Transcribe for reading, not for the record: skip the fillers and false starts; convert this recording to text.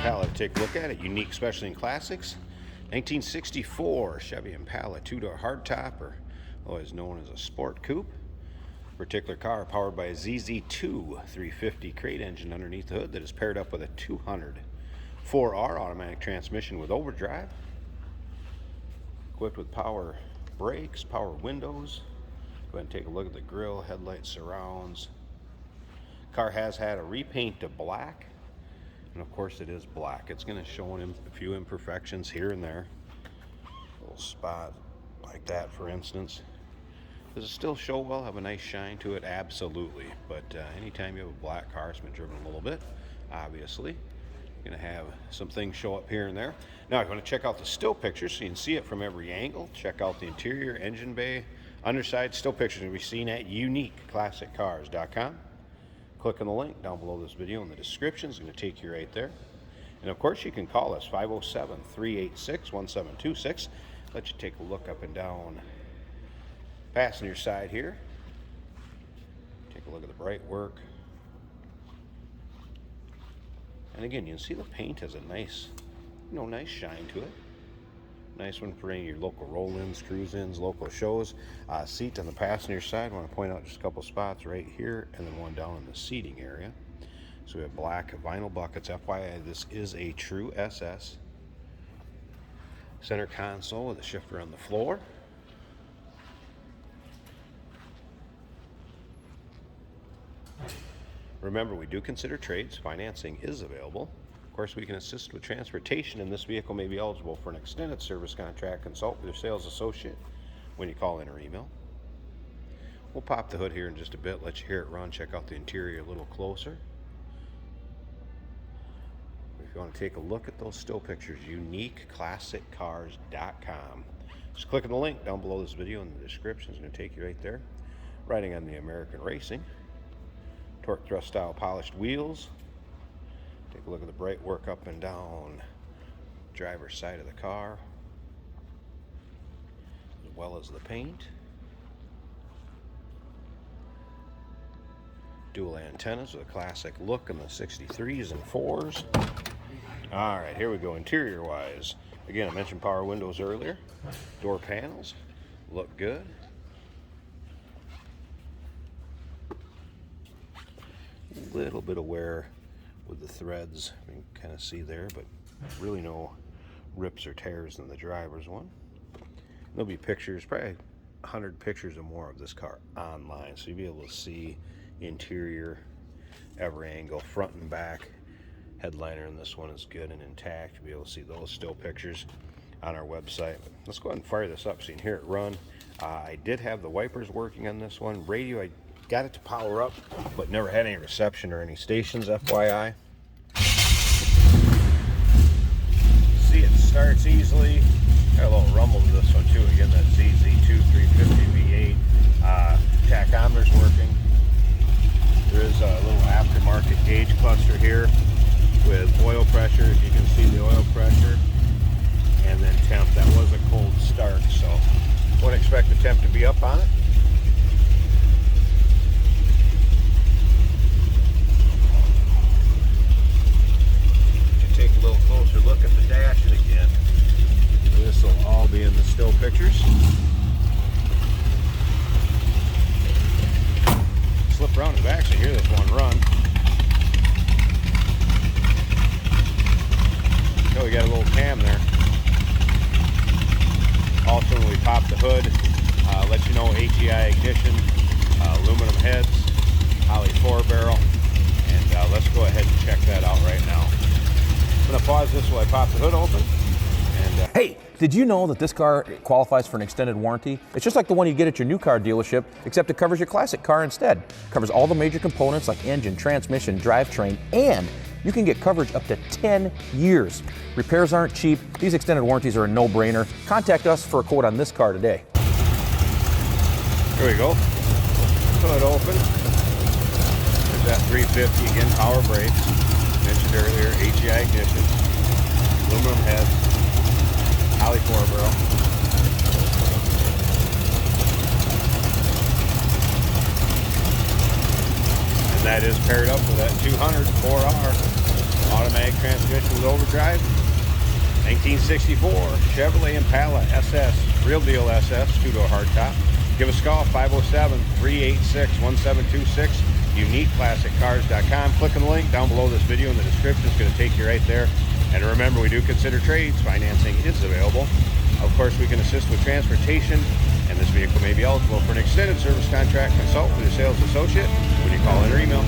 Impala to take a look at it. Unique, especially in classics. 1964 Chevy Impala two-door hardtop, or otherwise known as a sport coupe. Particular car powered by a ZZ2 350 crate engine underneath the hood that is paired up with a 200 4R automatic transmission with overdrive. Equipped with power brakes, power windows. Go ahead and take a look at the grille, headlights, surrounds. Car has had a repaint to black, and of course it is black. It's going to show a few imperfections here and there. A little spot like that, for instance. Does it still show well, have a nice shine to it? Absolutely. But anytime you have a black car, it's been driven a little bit, obviously. You're going to have some things show up here and there. Now, if you want to check out the still pictures so you can see it from every angle, check out the interior, engine bay, underside. Still pictures can be seen at uniqueclassiccars.com. Click on the link down below this video in the description. It's going to take you right there. And of course, you can call us 507-386-1726. Let you take a look up and down passenger side here. Take a look at the bright work. And again, you can see the paint has a nice, nice shine to it. Nice one for any of your local roll-ins, cruise-ins, local shows. Seat on the passenger side. I want to point out just a couple spots right here, and then one down in the seating area. So we have black vinyl buckets. FYI, this is a true SS. Center console with a shifter on the floor. Remember, we do consider trades. Financing is available. Of course, we can assist with transportation, and this vehicle may be eligible for an extended service contract. Consult with your sales associate when you call in or email. We'll pop the hood here in just a bit, let you hear it run, check out the interior a little closer. If you want to take a look at those still pictures, uniqueclassiccars.com. Just click on the link down below this video in the description. It's going to take you right there. Riding on the American Racing. Torque thrust style polished wheels. Take a look at the bright work up and down driver's side of the car, as well as the paint. Dual antennas with a classic look in the 63s and 4s. All right, here we go interior wise. Again, I mentioned power windows earlier. Door panels look good. A little bit of wear with the threads, you can kind of see there, but really no rips or tears in the driver's one. There'll be pictures, probably 100 pictures or more of this car online, so you'll be able to see interior, every angle, front and back. Headliner in this one is good and intact. You'll be able to see those still pictures on our website. But let's go ahead and fire this up so you can hear it run. I did have the wipers working on this one. Radio, I got it to power up, but never had any reception or any stations, FYI. See, it starts easily. Got a little rumble to this one too. Again, that ZZ2 350 V8. Tachometer's working. There is a little aftermarket gauge cluster here with oil pressure. As you can see, the oil pressure, and then temp. That was a cold start, so wouldn't expect the temp to be up on it. Take a little closer look at the dash, and again, this will all be in the still pictures. Slip around the back so you hear this one run. Oh, we got a little cam there. Also, when we pop the hood, let you know HEI ignition, aluminum heads, Holley 4-barrel, and let's go ahead and check that out right now. I'm going to pause this while I pop the hood open. And, hey, did you know that this car qualifies for an extended warranty? It's just like the one you get at your new car dealership, except it covers your classic car instead. It covers all the major components like engine, transmission, drivetrain, and you can get coverage up to 10 years. Repairs aren't cheap. These extended warranties are a no-brainer. Contact us for a quote on this car today. Here we go. Hood open. There's that 350 again, power brakes. Mentioned earlier, HEI ignition, aluminum heads, Holley 4-barrel. And that is paired up with that 200 4R automatic transmission with overdrive. 1964 Chevrolet Impala SS, real deal SS, two-door hardtop. Give us a call, 507-386-1726, uniqueclassiccars.com. Click on the link down below this video in the description. It's going to take you right there. And remember, we do consider trades. Financing is available. Of course, we can assist with transportation, and this vehicle may be eligible for an extended service contract. Consult with your sales associate when you call in or email.